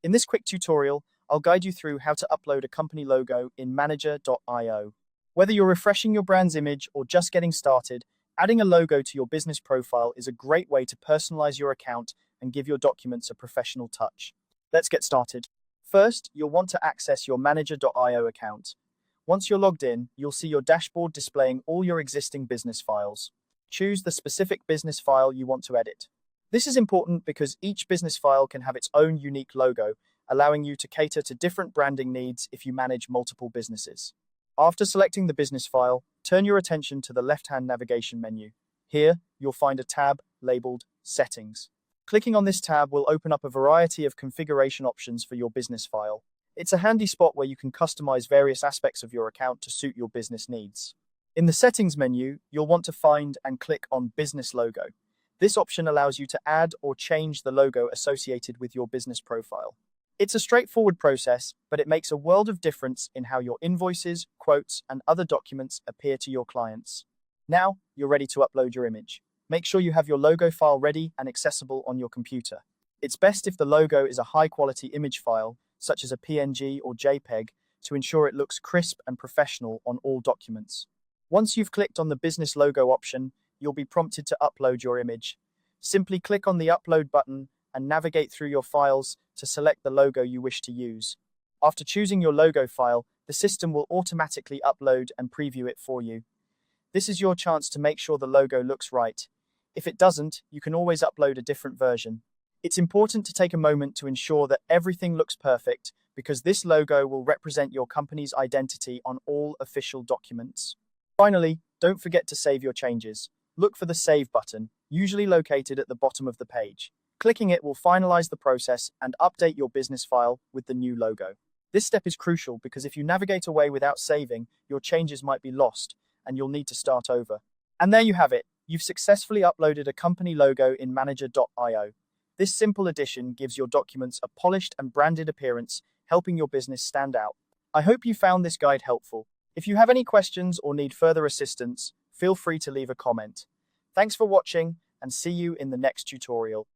In this quick tutorial, I'll guide you through how to upload a company logo in manager.io. Whether you're refreshing your brand's image or just getting started, adding a logo to your business profile is a great way to personalize your account and give your documents a professional touch. Let's get started. First, you'll want to access your manager.io account. Once you're logged in, you'll see your dashboard displaying all your existing business files. Choose the specific business file you want to edit. This is important because each business file can have its own unique logo, allowing you to cater to different branding needs if you manage multiple businesses. After selecting the business file, turn your attention to the left-hand navigation menu. Here, you'll find a tab labeled Settings. Clicking on this tab will open up a variety of configuration options for your business file. It's a handy spot where you can customize various aspects of your account to suit your business needs. In the Settings menu, you'll want to find and click on Business Logo. This option allows you to add or change the logo associated with your business profile. It's a straightforward process, but it makes a world of difference in how your invoices, quotes, and other documents appear to your clients. Now, you're ready to upload your image. Make sure you have your logo file ready and accessible on your computer. It's best if the logo is a high-quality image file, such as a PNG or JPEG, to ensure it looks crisp and professional on all documents. Once you've clicked on the business logo option, you'll be prompted to upload your image. Simply click on the Upload button and navigate through your files to select the logo you wish to use. After choosing your logo file, the system will automatically upload and preview it for you. This is your chance to make sure the logo looks right. If it doesn't, you can always upload a different version. It's important to take a moment to ensure that everything looks perfect, because this logo will represent your company's identity on all official documents. Finally, don't forget to save your changes. Look for the Save button, usually located at the bottom of the page. Clicking it will finalize the process and update your business file with the new logo. This step is crucial because if you navigate away without saving, your changes might be lost and you'll need to start over. And there you have it. You've successfully uploaded a company logo in manager.io. This simple addition gives your documents a polished and branded appearance, helping your business stand out. I hope you found this guide helpful. If you have any questions or need further assistance, feel free to leave a comment. Thanks for watching and see you in the next tutorial.